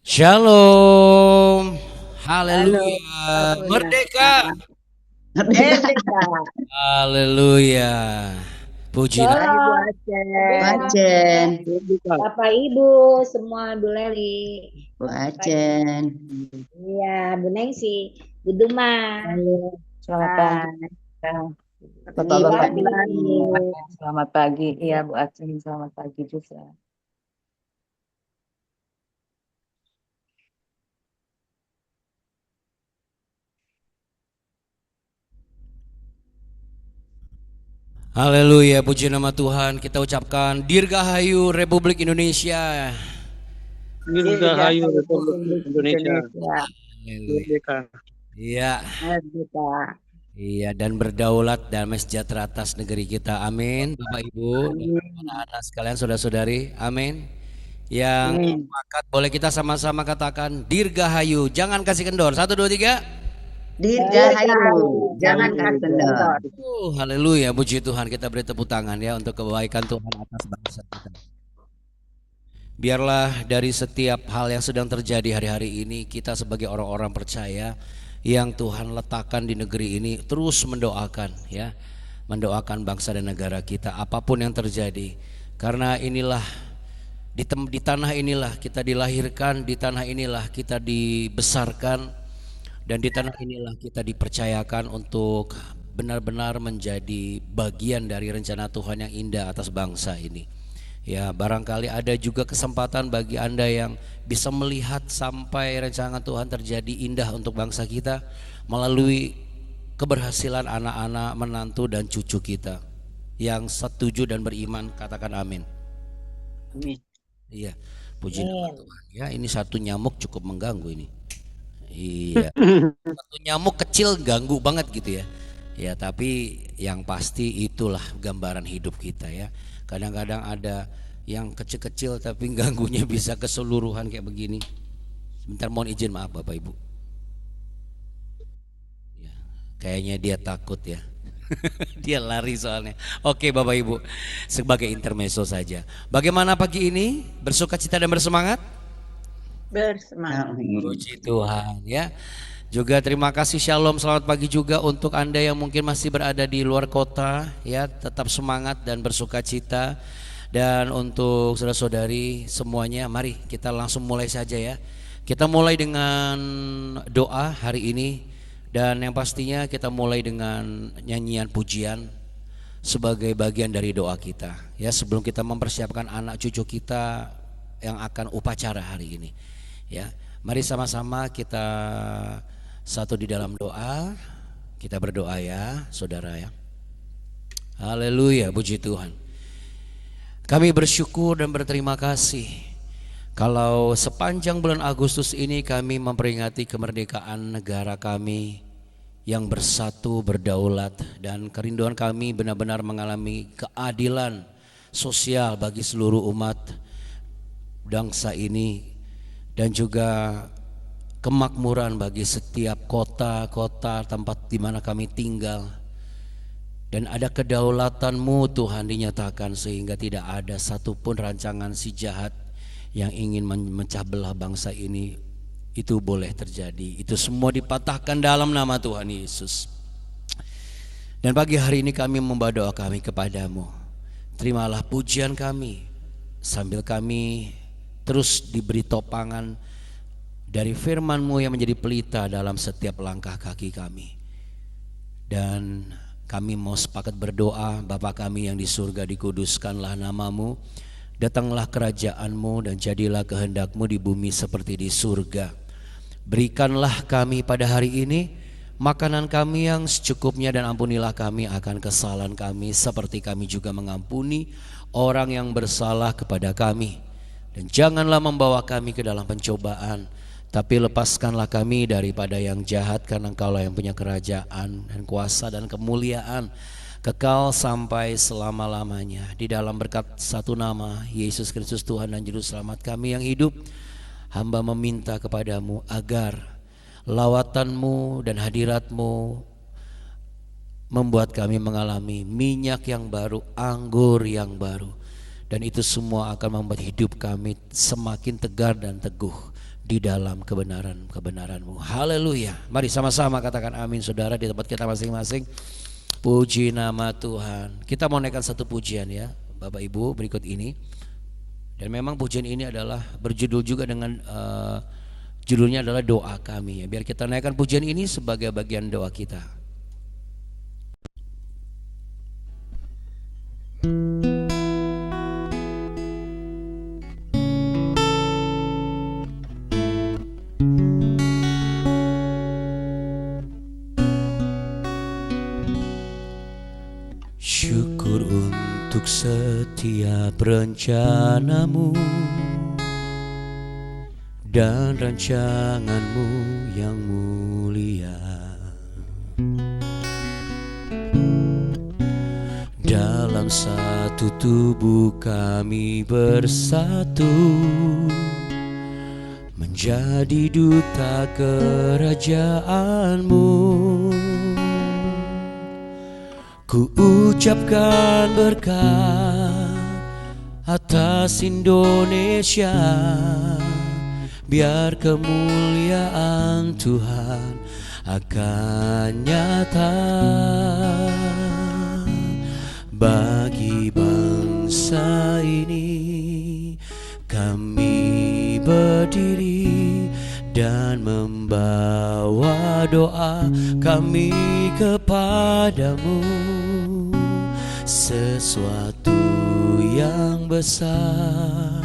Shalom, Halo, haleluya, Bunda. merdeka, Merdeka. haleluya, puji nama. Hai Bu Sholat, Aceh, Acen, Bapak Ibu, semua Bu Leli. Bu Selamat pagi. Acen. Iya, Bu Nengsi, Bu Duma. Halo, selamat pagi. Ah, Ya, Bu Bapak-bapak di Wati. sini, selamat pagi. Iya, Bu Aceh, selamat pagi juga. Haleluya, puji nama Tuhan. Kita ucapkan Dirgahayu Republik Indonesia. Dirgahayu Republik Republik Indonesia Indonesia. Haleluya. merdeka. Iya, Merdeka. iya, dan berdaulat damai sejahtera atas negeri kita. Amin. Bapak Ibu dan Amin. anak-anak sekalian, saudara-saudari. Amin. Yang Amin. sepakat boleh kita sama-sama katakan Dirgahayu. Jangan kasih kendor. 1, 2, 3. Dirgahayu, jangan kasih kendor. Haleluya, puji Tuhan. Kita beri tepuk tangan ya untuk kebaikan Tuhan atas bangsa kita. Biarlah dari setiap hal yang sedang terjadi hari-hari ini, kita sebagai orang-orang percaya yang Tuhan letakkan di negeri ini terus mendoakan ya, mendoakan bangsa dan negara kita apapun yang terjadi. Karena inilah di tanah inilah kita dilahirkan, di tanah inilah kita dibesarkan, dan di tanah inilah kita dipercayakan untuk benar-benar menjadi bagian dari rencana Tuhan yang indah atas bangsa ini. Ya, barangkali ada juga kesempatan bagi Anda yang bisa melihat sampai rencana Tuhan terjadi indah untuk bangsa kita melalui keberhasilan anak-anak, menantu dan cucu kita. Yang setuju dan beriman katakan amin. Amin. Iya, puji nama Tuhan. Ya, ini satu nyamuk cukup mengganggu ini. Iya, satu nyamuk kecil ganggu banget gitu ya. Ya, tapi yang pasti itulah gambaran hidup kita ya. Kadang-kadang ada yang kecil-kecil tapi ganggunya bisa keseluruhan kayak begini. Sebentar, mohon izin, maaf Bapak Ibu. Ya, kayaknya dia takut ya. Dia lari soalnya. Oke Bapak Ibu, sebagai intermezzo saja. Bagaimana pagi ini? Bersukacita dan bersemangat? Bersemangat. Puji Tuhan ya. Juga terima kasih, shalom, selamat pagi juga untuk Anda yang mungkin masih berada di luar kota ya, tetap semangat dan bersukacita. Dan untuk saudara-saudari semuanya, mari kita langsung mulai saja ya. Kita mulai dengan doa hari ini, dan yang pastinya kita mulai dengan nyanyian pujian sebagai bagian dari doa kita ya, sebelum kita mempersiapkan anak cucu kita yang akan upacara hari ini ya. Mari sama-sama kita satu di dalam doa. Kita berdoa ya saudara ya. Haleluya, puji Tuhan. Kami bersyukur dan berterima kasih kalau sepanjang bulan Agustus ini kami memperingati kemerdekaan negara kami yang bersatu, berdaulat, dan kerinduan kami benar-benar mengalami keadilan sosial bagi seluruh umat bangsa ini, dan juga kemakmuran bagi setiap kota-kota tempat di mana kami tinggal. Dan ada kedaulatan-Mu Tuhan dinyatakan sehingga tidak ada satupun rancangan si jahat yang ingin memecah belah bangsa ini itu boleh terjadi. Itu semua dipatahkan dalam nama Tuhan Yesus. Dan pagi hari ini kami membawa doa kami kepadamu. Terimalah pujian kami sambil kami terus diberi topangan dari firman-Mu yang menjadi pelita dalam setiap langkah kaki kami. Dan kami mau sepakat berdoa, Bapa kami yang di surga, dikuduskanlah nama-Mu, datanglah kerajaan-Mu, dan jadilah kehendak-Mu di bumi seperti di surga. Berikanlah kami pada hari ini makanan kami yang secukupnya, dan ampunilah kami akan kesalahan kami seperti kami juga mengampuni orang yang bersalah kepada kami. Dan janganlah membawa kami ke dalam pencobaan, tapi lepaskanlah kami daripada yang jahat, karena Engkaulah yang punya kerajaan dan kuasa dan kemuliaan kekal sampai selama-lamanya. Di dalam berkat satu nama, Yesus Kristus Tuhan dan Juru Selamat kami yang hidup, hamba meminta kepadamu agar lawatan-Mu dan hadirat-Mu membuat kami mengalami minyak yang baru, anggur yang baru, Dan itu semua akan membuat hidup kami semakin tegar dan teguh di dalam kebenaran-kebenaran-Mu. Haleluya. Mari sama-sama katakan amin saudara di tempat kita masing-masing. Puji nama Tuhan. Kita mau naikkan satu pujian ya Bapak Ibu berikut ini. Dan memang pujian ini adalah berjudul juga dengan judulnya adalah doa kami ya. Biar kita naikkan pujian ini sebagai bagian doa kita. Syukur untuk setiap rencana-Mu dan rancangan-Mu yang mulia. Dalam satu tubuh kami bersatu, menjadi duta kerajaan-Mu. Ku ucapkan berkat atas Indonesia, biar kemuliaan Tuhan akan nyata bagi bangsa ini. Kami berdiri dan membawa doa kami kepadamu. Sesuatu yang besar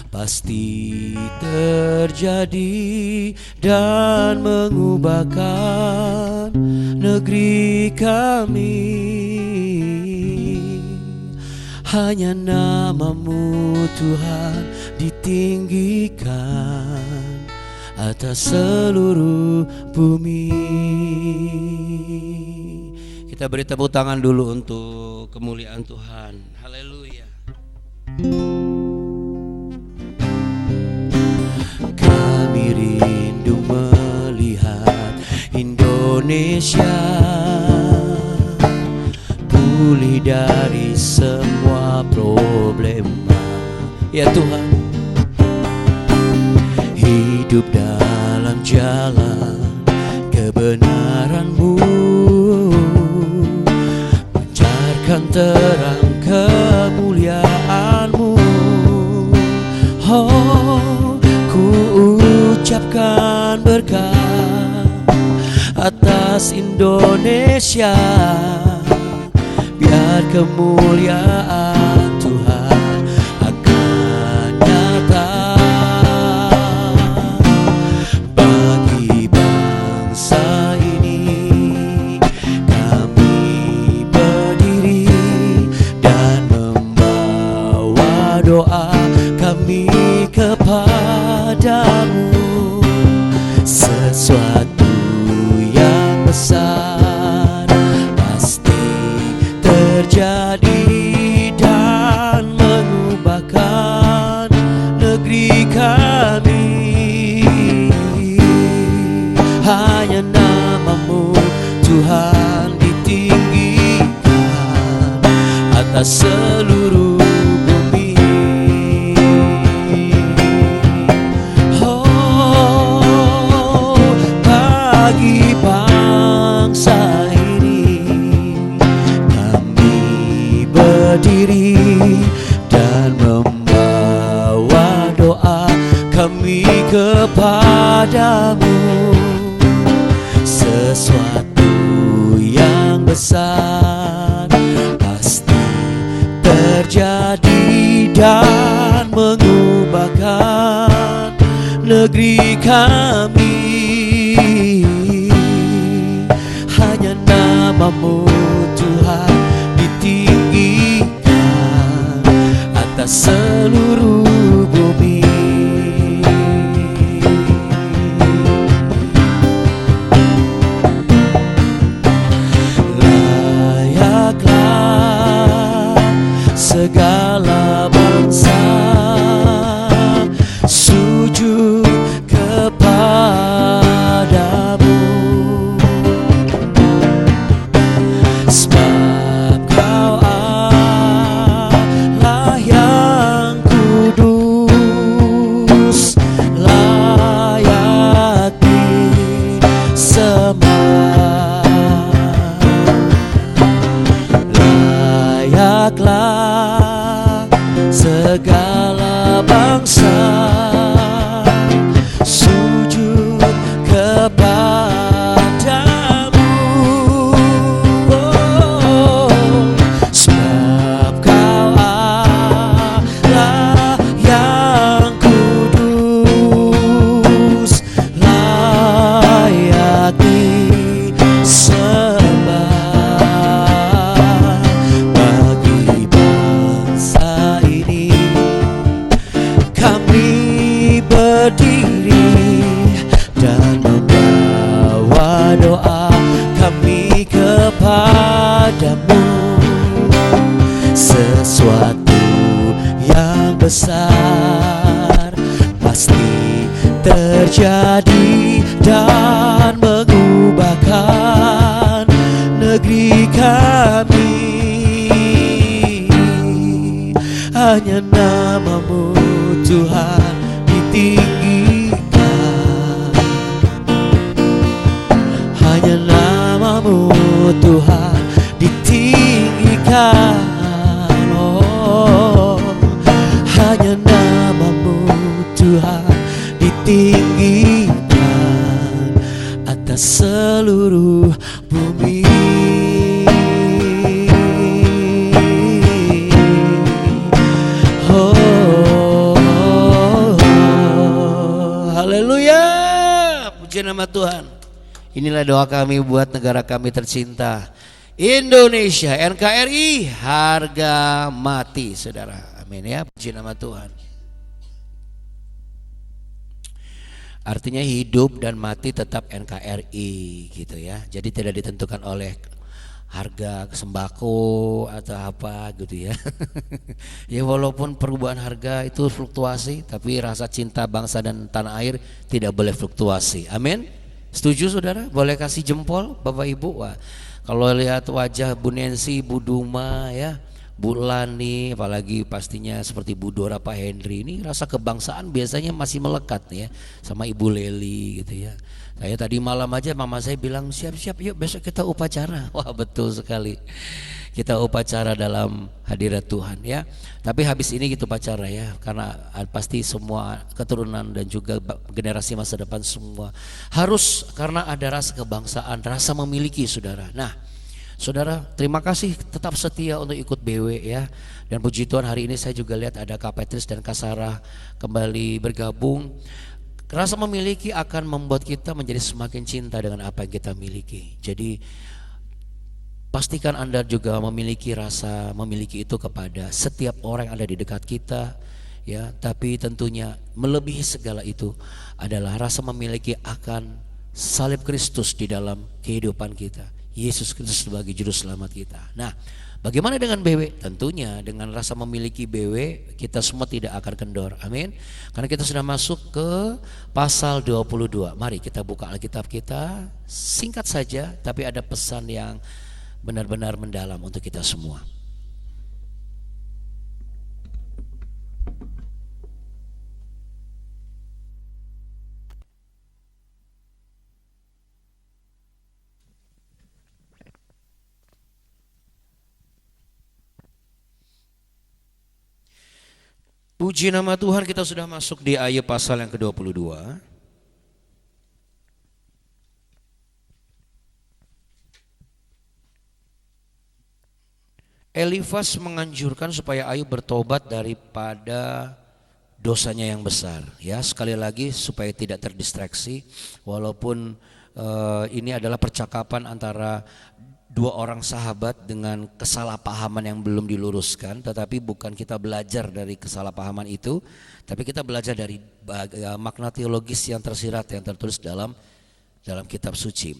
pasti terjadi dan mengubahkan negeri kami. Hanya nama-Mu Tuhan ditinggikan atas seluruh bumi. Kita beri tepuk tangan dulu untuk kemuliaan Tuhan. Haleluya. Kami rindu melihat Indonesia pulih dari semua problema. Ya Tuhan, hidup dalam jalan kebenaran-Mu, pancarkan terang kemuliaan-Mu. Oh, ku ucapkan berkat atas Indonesia, biar kemuliaan Tuhan akan nyata bagi bangsa ini. Kami berdiri dan membawa doa kami kepadamu. Sesuatu yang besar pasti terjadi dan mengubahkan negeri kami. Hanya nama-Mu Tuhan ditinggikan atas seluruh bumi. Oh, bagi bangsa ini kami berdiri dan membawa doa kami kepadamu. Sesuatu yang besar pasti terjadi dan mengubahkan negeri kami. Hanya nama-Mu Tuhan ditinggikan atas seluruh bumi. Layaklah segala bangsa sujud kepadamu, sebab Kau Allah yang segala bangsa sujud kepadamu. Oh, sebab kau Allah yang kudus, layak disembah. Bagi bangsa ini kami berdiri dan membawa doa kami kepadamu. Sesuatu yang besar pasti terjadi dan mengubahkan negeri kami. Hanya namamu Tuhan ditinggikan, hanya namamu Tuhan ditinggikan. Oh, hanya namamu Tuhan ditinggikan atas seluruh bumi. Haleluya, puji nama Tuhan. Inilah doa kami buat negara kami tercinta Indonesia, NKRI, harga mati, saudara. Amin ya, puji nama Tuhan. Artinya hidup dan mati tetap NKRI gitu ya. Jadi tidak ditentukan oleh harga sembako atau apa gitu ya. Ya walaupun perubahan harga itu fluktuasi, tapi rasa cinta bangsa dan tanah air tidak boleh fluktuasi. Amin. Setuju saudara? Boleh kasih jempol Bapak Ibu? Wah, kalau lihat wajah Bu Nancy, Bu Duma ya, Bu Lani, apalagi pastinya seperti Bu Dora, Pak Henry, ini rasa kebangsaan biasanya masih melekat ya, sama Ibu Leli gitu ya. Saya tadi malam aja mama saya bilang siap-siap yuk besok kita upacara. Wah betul sekali, kita upacara dalam hadirat Tuhan ya. Tapi habis ini gitu upacara ya, karena pasti semua keturunan dan juga generasi masa depan semua harus, karena ada rasa kebangsaan, rasa memiliki saudara. Nah saudara, terima kasih tetap setia untuk ikut BW ya. Dan puji Tuhan hari ini saya juga lihat ada Kak Petris dan Kak Sarah kembali bergabung. Rasa memiliki akan membuat kita menjadi semakin cinta dengan apa yang kita miliki. Jadi pastikan Anda juga memiliki rasa memiliki itu kepada setiap orang yang ada di dekat kita ya. Tapi tentunya melebihi segala itu adalah rasa memiliki akan salib Kristus di dalam kehidupan kita, Yesus Kristus sebagai juru selamat kita. Nah, bagaimana dengan BW? Tentunya dengan rasa memiliki BW kita semua tidak akan kendor. Amin. Karena kita sudah masuk ke pasal 22. Mari kita buka Alkitab kita, singkat saja tapi ada pesan yang benar-benar mendalam untuk kita semua. Puji nama Tuhan, kita sudah masuk di ayat pasal yang ke-22. Elifas menganjurkan supaya Ayub bertobat daripada dosanya yang besar. Ya, sekali lagi supaya tidak terdistraksi, walaupun ini adalah percakapan antara dua orang sahabat dengan kesalahpahaman yang belum diluruskan, tetapi bukan kita belajar dari kesalahpahaman itu, tapi kita belajar dari makna teologis yang tersirat yang tertulis dalam kitab suci.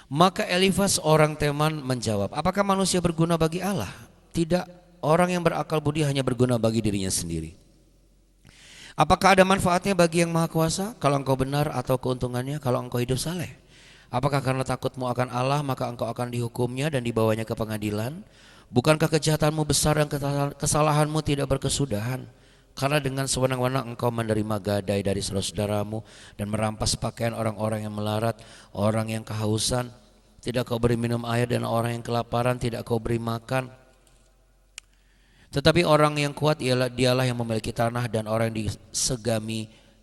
Maka Elifas orang Teman menjawab, apakah manusia berguna bagi Allah? Tidak, orang yang berakal budi hanya berguna bagi dirinya sendiri. Apakah ada manfaatnya bagi yang Maha Kuasa kalau engkau benar, atau keuntungannya kalau engkau hidup saleh? Apakah karena takutmu akan Allah maka engkau akan dihukumnya dan dibawanya ke pengadilan? Bukankah kejahatanmu besar dan kesalahanmu tidak berkesudahan? Karena dengan sewenang-wenang engkau menerima gadai dari saudara-saudaramu dan merampas pakaian orang-orang yang melarat, orang yang kehausan tidak kau beri minum air, dan orang yang kelaparan tidak kau beri makan. Tetapi orang yang kuat dialah yang memiliki tanah, dan orang yang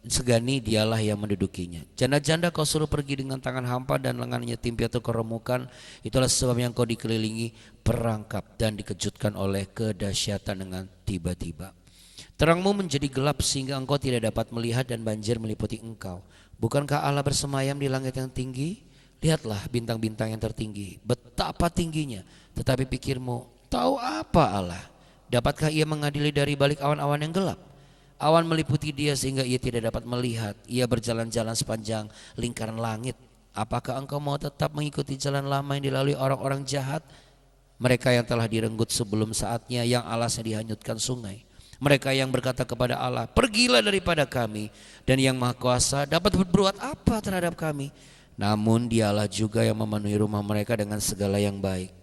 segani dialah yang mendudukinya. Janda-janda kau suruh pergi dengan tangan hampa dan lengannya tim piatu keremukan. Itulah sebabnya kau dikelilingi perangkap dan dikejutkan oleh kedahsyatan dengan tiba-tiba. Terangmu menjadi gelap sehingga engkau tidak dapat melihat, dan banjir meliputi engkau. Bukankah Allah bersemayam di langit yang tinggi? Lihatlah bintang-bintang yang tertinggi, betapa tingginya. Tetapi pikirmu, tahu apa Allah? Dapatkah ia mengadili dari balik awan-awan yang gelap? Awan meliputi dia sehingga ia tidak dapat melihat. Ia berjalan-jalan sepanjang lingkaran langit. Apakah engkau mau tetap mengikuti jalan lama yang dilalui orang-orang jahat? Mereka yang telah direnggut sebelum saatnya, yang alasnya dihanyutkan sungai. Mereka yang berkata kepada Allah, pergilah daripada kami. Dan yang Maha Kuasa dapat berbuat apa terhadap kami? Namun dialah juga yang memenuhi rumah mereka dengan segala yang baik.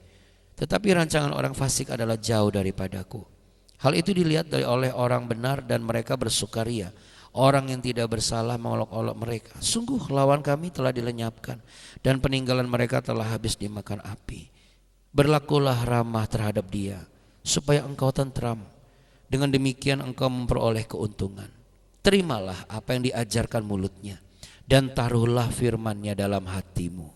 Tetapi rancangan orang fasik adalah jauh daripadaku. Hal itu dilihat oleh orang benar dan mereka bersukaria. Orang yang tidak bersalah mengolok-olok mereka. Sungguh lawan kami telah dilenyapkan, dan peninggalan mereka telah habis dimakan api. Berlakulah ramah terhadap dia, supaya engkau tentram. Dengan demikian engkau memperoleh keuntungan. Terimalah apa yang diajarkan mulutnya, dan taruhlah firman-Nya dalam hatimu.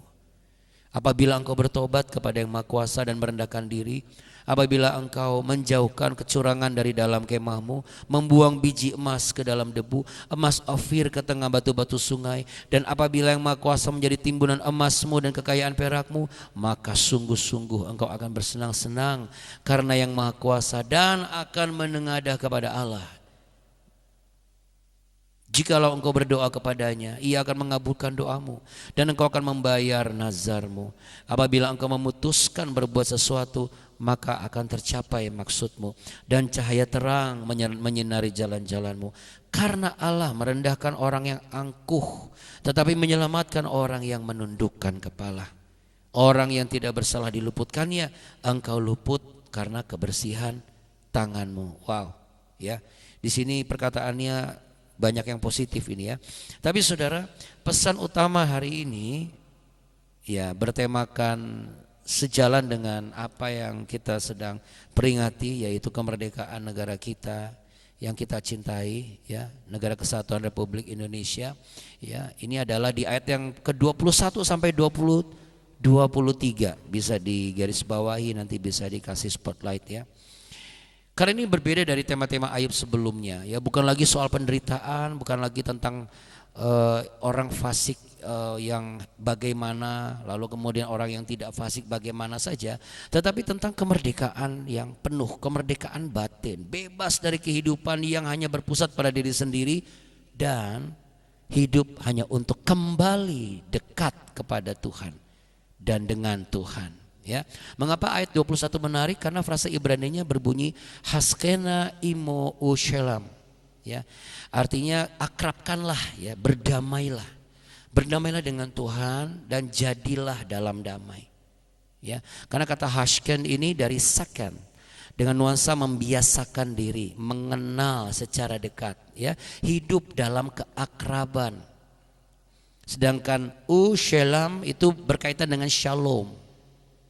Apabila engkau bertobat kepada Yang Maha Kuasa dan merendahkan diri, apabila engkau menjauhkan kecurangan dari dalam kemahmu, membuang biji emas ke dalam debu, emas ofir ke tengah batu-batu sungai, dan apabila Yang Maha Kuasa menjadi timbunan emasmu dan kekayaan perakmu, maka sungguh-sungguh engkau akan bersenang-senang karena Yang Maha Kuasa dan akan menengadah kepada Allah. Jikalau engkau berdoa kepadanya, ia akan mengabulkan doamu, dan engkau akan membayar nazarmu. Apabila engkau memutuskan berbuat sesuatu, maka akan tercapai maksudmu, dan cahaya terang menyinari jalan-jalanmu. Karena Allah merendahkan orang yang angkuh, tetapi menyelamatkan orang yang menundukkan kepala. Orang yang tidak bersalah diluputkannya, engkau luput karena kebersihan tanganmu. Wow, ya. Di sini perkataannya banyak yang positif ini ya. Tapi saudara, pesan utama hari ini ya bertemakan sejalan dengan apa yang kita sedang peringati, yaitu kemerdekaan negara kita yang kita cintai ya, Negara Kesatuan Republik Indonesia. Ya, ini adalah di ayat yang ke-21 sampai 23. Bisa digarisbawahi, nanti bisa dikasih spotlight ya. Karena ini berbeda dari tema-tema Ayub sebelumnya ya, bukan lagi soal penderitaan, bukan lagi tentang orang fasik yang bagaimana, lalu kemudian orang yang tidak fasik bagaimana saja, tetapi tentang kemerdekaan yang penuh, kemerdekaan batin, bebas dari kehidupan yang hanya berpusat pada diri sendiri dan hidup hanya untuk kembali dekat kepada Tuhan dan dengan Tuhan. Ya, mengapa ayat 21 menarik? Karena frasa Ibraninya berbunyi haskena imo ushelam. Ya, artinya akrabkanlah ya, berdamailah. Berdamailah dengan Tuhan dan jadilah dalam damai. Ya, karena kata hashken ini dari saken, dengan nuansa membiasakan diri, mengenal secara dekat, ya, hidup dalam keakraban. Sedangkan ushelam itu berkaitan dengan shalom.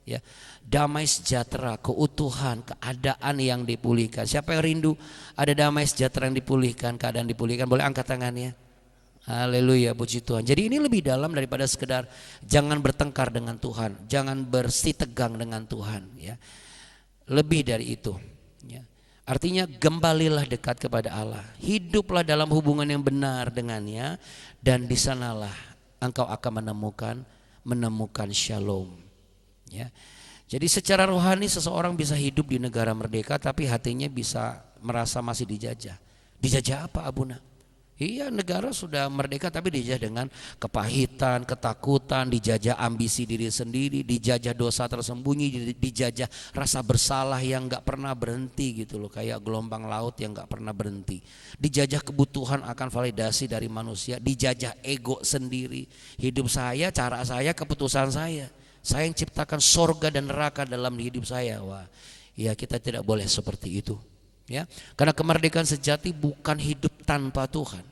Ya, damai sejahtera, keutuhan, keadaan yang dipulihkan. Siapa yang rindu ada damai sejahtera yang dipulihkan, keadaan dipulihkan? Boleh angkat tangannya. Haleluya, puji Tuhan. Jadi ini lebih dalam daripada sekedar jangan bertengkar dengan Tuhan, jangan bersitegang dengan Tuhan. Ya, lebih dari itu. Ya. Artinya kembalilah dekat kepada Allah, hiduplah dalam hubungan yang benar dengannya, dan di sanalah engkau akan menemukan shalom. Ya. Jadi secara rohani seseorang bisa hidup di negara merdeka tapi hatinya bisa merasa masih dijajah. Dijajah apa, Abuna? Iya, negara sudah merdeka tapi dijajah dengan kepahitan, ketakutan, dijajah ambisi diri sendiri, dijajah dosa tersembunyi, dijajah rasa bersalah yang gak pernah berhenti gitu loh, kayak gelombang laut yang gak pernah berhenti. Dijajah kebutuhan akan validasi dari manusia, dijajah ego sendiri. Hidup saya, cara saya, keputusan saya. Saya yang ciptakan sorga dan neraka dalam hidup saya. Wah, ya kita tidak boleh seperti itu. Ya, karena kemerdekaan sejati bukan hidup tanpa Tuhan.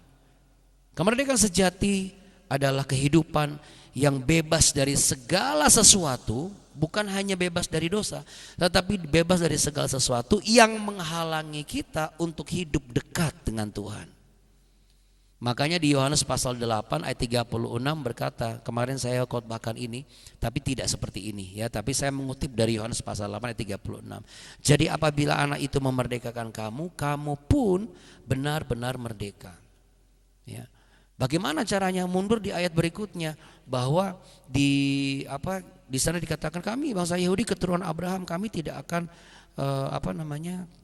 Kemerdekaan sejati adalah kehidupan yang bebas dari segala sesuatu bukan hanya bebas dari dosa, tetapi bebas dari segala sesuatu yang menghalangi kita untuk hidup dekat dengan Tuhan. Makanya di Yohanes pasal 8 ayat 36 berkata, kemarin saya khotbahkan ini, tapi tidak seperti ini ya, tapi saya mengutip dari Yohanes pasal 8 ayat 36. Jadi apabila anak itu memerdekakan kamu, kamu pun benar-benar merdeka. Ya. Bagaimana caranya? Mundur di ayat berikutnya, bahwa di sana dikatakan kami bangsa Yahudi keturunan Abraham, kami tidak akan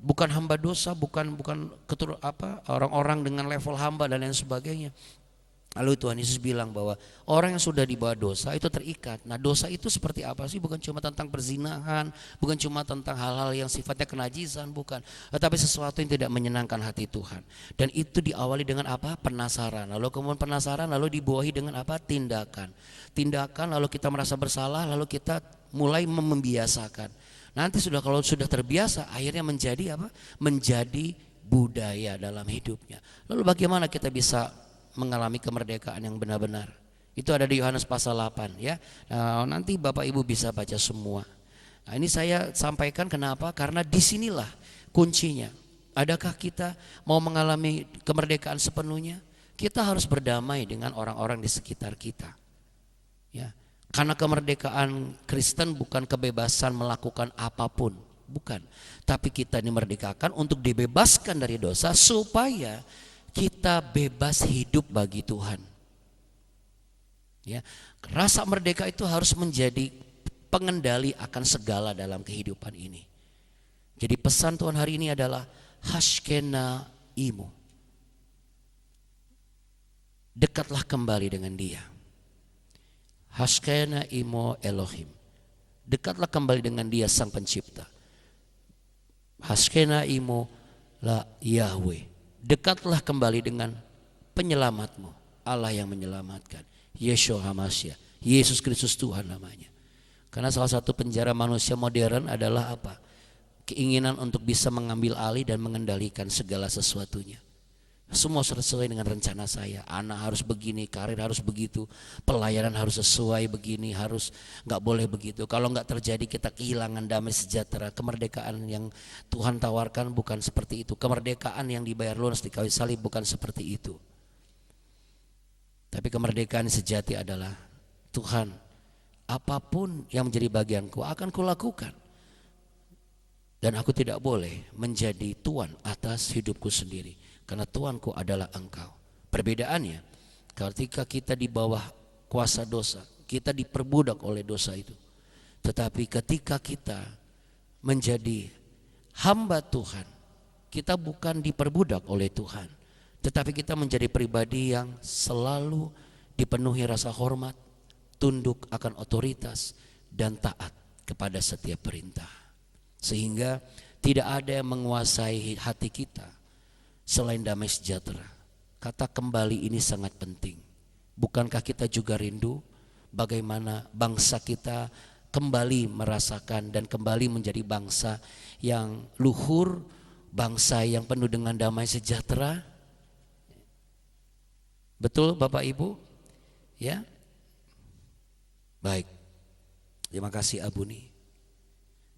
bukan hamba dosa, bukan orang-orang dengan level hamba dan lain sebagainya. Lalu Tuhan Yesus bilang bahwa orang yang sudah di bawah dosa itu terikat. Nah, dosa itu seperti apa sih? Bukan cuma tentang perzinahan, bukan cuma tentang hal-hal yang sifatnya kenajisan, bukan, tetapi sesuatu yang tidak menyenangkan hati Tuhan. Dan itu diawali dengan apa? Penasaran. Lalu kemudian penasaran, lalu dibuahi dengan apa? Tindakan. Tindakan, lalu kita merasa bersalah, lalu kita mulai membiasakan. Nanti kalau sudah terbiasa, akhirnya menjadi apa? Menjadi budaya dalam hidupnya. Lalu bagaimana kita bisa mengalami kemerdekaan yang benar-benar? Itu ada di Yohanes pasal 8 ya. Nah, nanti Bapak Ibu bisa baca semua. Nah, ini saya sampaikan kenapa? Karena disinilah kuncinya. Adakah kita mau mengalami kemerdekaan sepenuhnya? Kita harus berdamai dengan orang-orang di sekitar kita. Ya. Karena kemerdekaan Kristen bukan kebebasan melakukan apapun, bukan. Tapi kita dimerdekakan untuk dibebaskan dari dosa supaya kita bebas hidup bagi Tuhan. Ya, rasa merdeka itu harus menjadi pengendali akan segala dalam kehidupan ini. Jadi pesan Tuhan hari ini adalah Hashkena imo. Dekatlah kembali dengan Dia. Hashkena imo Elohim. Dekatlah kembali dengan Dia Sang Pencipta. Hashkena imo la Yahweh. Dekatlah kembali dengan penyelamatmu, Allah yang menyelamatkan, Yeshua HaMashiach, Yesus Kristus Tuhan namanya. Karena salah satu penjara manusia modern adalah apa? Keinginan untuk bisa mengambil alih dan mengendalikan segala sesuatunya. Semua sesuai dengan rencana saya. Anak harus begini, karir harus begitu, pelayanan harus sesuai begini, harus nggak boleh begitu. Kalau nggak terjadi kita kehilangan damai sejahtera. Kemerdekaan yang Tuhan tawarkan bukan seperti itu. Kemerdekaan yang dibayar lunas di kayu salib bukan seperti itu. Tapi kemerdekaan sejati adalah Tuhan, apapun yang menjadi bagianku akan kulakukan. Dan aku tidak boleh menjadi tuan atas hidupku sendiri. Karena Tuanku adalah Engkau. Perbedaannya, ketika kita di bawah kuasa dosa, kita diperbudak oleh dosa itu. Tetapi ketika kita menjadi hamba Tuhan, kita bukan diperbudak oleh Tuhan, tetapi kita menjadi pribadi yang selalu dipenuhi rasa hormat, tunduk akan otoritas, dan taat kepada setiap perintah. Sehingga tidak ada yang menguasai hati kita selain damai sejahtera. Kata kembali ini sangat penting. Bukankah kita juga rindu bagaimana bangsa kita kembali merasakan dan kembali menjadi bangsa yang luhur, bangsa yang penuh dengan damai sejahtera? Betul Bapak Ibu? Ya? Baik. Terima kasih Abuni.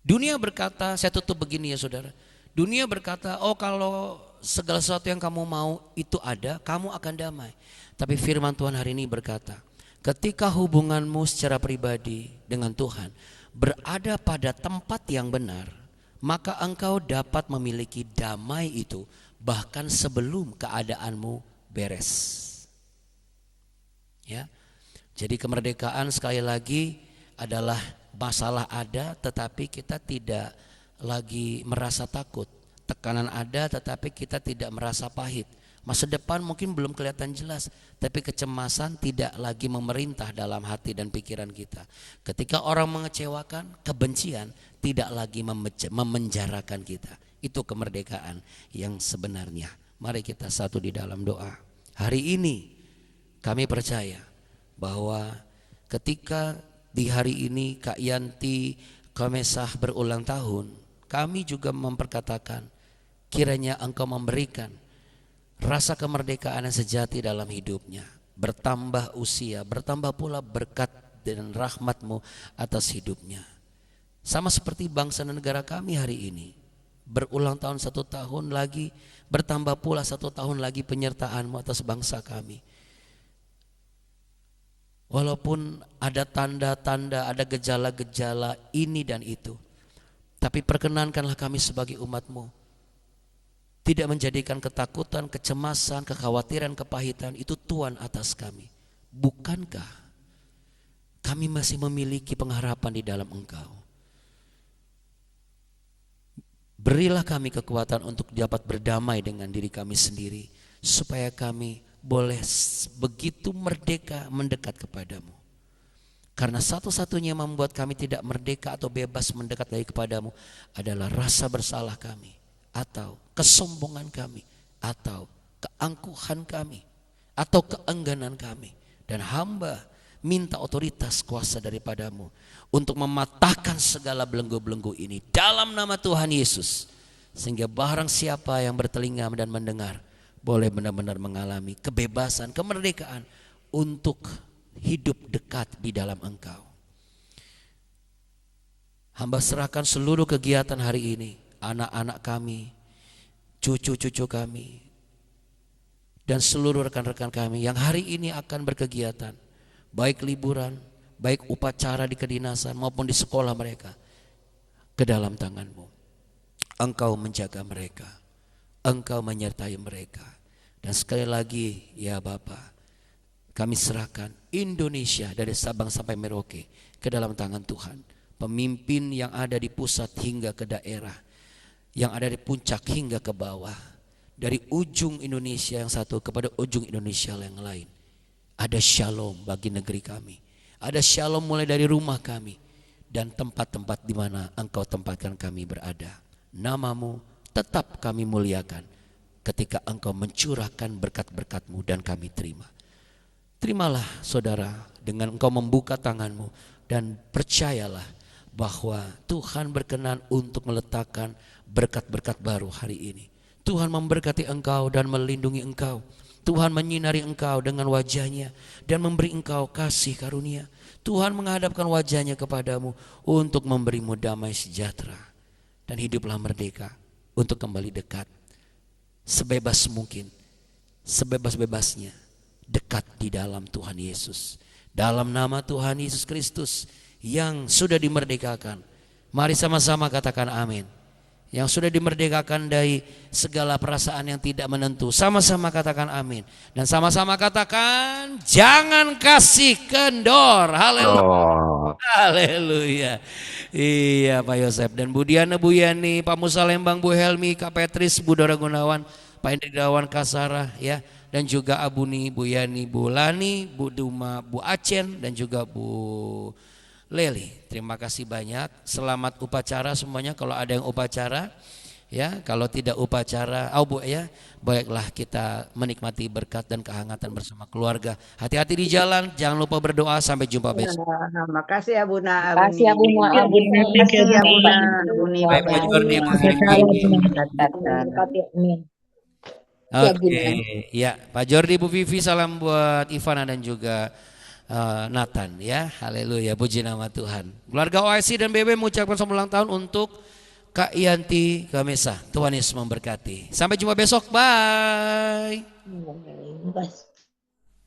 Dunia berkata, saya tutup begini ya saudara. Dunia berkata, oh kalau segala sesuatu yang kamu mau itu ada, kamu akan damai. Tapi firman Tuhan hari ini berkata, ketika hubunganmu secara pribadi dengan Tuhan berada pada tempat yang benar, maka engkau dapat memiliki damai itu bahkan sebelum keadaanmu beres. Ya. Jadi kemerdekaan sekali lagi adalah masalah ada, tetapi kita tidak lagi merasa takut. Tekanan ada tetapi kita tidak merasa pahit. Masa depan mungkin belum kelihatan jelas, tapi kecemasan tidak lagi memerintah dalam hati dan pikiran kita. Ketika orang mengecewakan, kebencian tidak lagi memenjarakan kita. Itu kemerdekaan yang sebenarnya. Mari kita satu di dalam doa. Hari ini kami percaya bahwa ketika di hari ini Kak Yanti Komesah berulang tahun, kami juga memperkatakan kiranya Engkau memberikan rasa kemerdekaan yang sejati dalam hidupnya. Bertambah usia, bertambah pula berkat dan rahmat-Mu atas hidupnya. Sama seperti bangsa dan negara kami hari ini. Berulang tahun 1 tahun lagi, bertambah pula 1 tahun lagi penyertaan-Mu atas bangsa kami. Walaupun ada tanda-tanda, ada gejala-gejala ini dan itu, tapi perkenankanlah kami sebagai umat-Mu tidak menjadikan ketakutan, kecemasan, kekhawatiran, kepahitan itu tuan atas kami. Bukankah kami masih memiliki pengharapan di dalam Engkau? Berilah kami kekuatan untuk dapat berdamai dengan diri kami sendiri, supaya kami boleh begitu merdeka mendekat kepadamu. Karena satu-satunya yang membuat kami tidak merdeka atau bebas mendekat lagi kepadamu adalah rasa bersalah kami, atau kesombongan kami, atau keangkuhan kami, atau keengganan kami. Dan hamba minta otoritas kuasa daripadamu untuk mematahkan segala belenggu-belenggu ini dalam nama Tuhan Yesus. Sehingga barang siapa yang bertelinga dan mendengar boleh benar-benar mengalami kebebasan, kemerdekaan untuk hidup dekat di dalam Engkau. Hamba serahkan seluruh kegiatan hari ini, anak-anak kami, cucu-cucu kami, dan seluruh rekan-rekan kami yang hari ini akan berkegiatan, baik liburan, baik upacara di kedinasan maupun di sekolah mereka, ke dalam tangan-Mu. Engkau menjaga mereka, Engkau menyertai mereka. Dan sekali lagi ya Bapa, kami serahkan Indonesia dari Sabang sampai Merauke ke dalam tangan Tuhan. Pemimpin yang ada di pusat hingga ke daerah, yang ada di puncak hingga ke bawah, dari ujung Indonesia yang satu kepada ujung Indonesia yang lain. Ada shalom bagi negeri kami. Ada shalom mulai dari rumah kami dan tempat-tempat di mana Engkau tempatkan kami berada. Nama-Mu tetap kami muliakan ketika Engkau mencurahkan berkat-berkat-Mu dan kami terima. Terimalah saudara dengan engkau membuka tangan-Mu dan percayalah bahwa Tuhan berkenan untuk meletakkan berkat-berkat baru hari ini. Tuhan memberkati engkau dan melindungi engkau. Tuhan menyinari engkau dengan wajah-Nya dan memberi engkau kasih karunia. Tuhan menghadapkan wajah-Nya kepadamu untuk memberimu damai sejahtera. Dan hiduplah merdeka untuk kembali dekat sebebas mungkin, sebebas-bebasnya dekat di dalam Tuhan Yesus. Dalam nama Tuhan Yesus Kristus yang sudah dimerdekakan, mari sama-sama katakan amin. Yang sudah dimerdekakan dari segala perasaan yang tidak menentu, sama-sama katakan amin. Dan sama-sama katakan jangan kasih kendor. Haleluya. Haleluya. Iya Pak Yosef dan Bu Diana, Bu Yani, Pak Musa Lembang, Bu Helmi, Kak Petris, Bu Dora Gunawan, Pak Hendrik Dawan Kasara ya, dan juga Abuni, Bu Yani, Bu Lani, Bu Duma, Bu Acen, dan juga Bu Leli. Terima kasih banyak. Selamat upacara semuanya kalau ada yang upacara ya. Kalau tidak upacara, Bu ya, baiklah kita menikmati berkat dan kehangatan bersama keluarga. Hati-hati di jalan, jangan lupa berdoa, sampai jumpa besok. Makasih ya Buna. Makasih ya Bu Noah. Makasih ya Buna. Buni. Baik Pak Jordi, Bu Amin. Oke, ya Pak Jordi, Bu Vivi, salam buat Ivana dan juga Nathan ya. Haleluya, puji nama Tuhan. Keluarga OIC dan BB mengucapkan selamat ulang tahun untuk Kak Yanti Gamesa. Tuhan Yesus memberkati. Sampai jumpa besok, bye.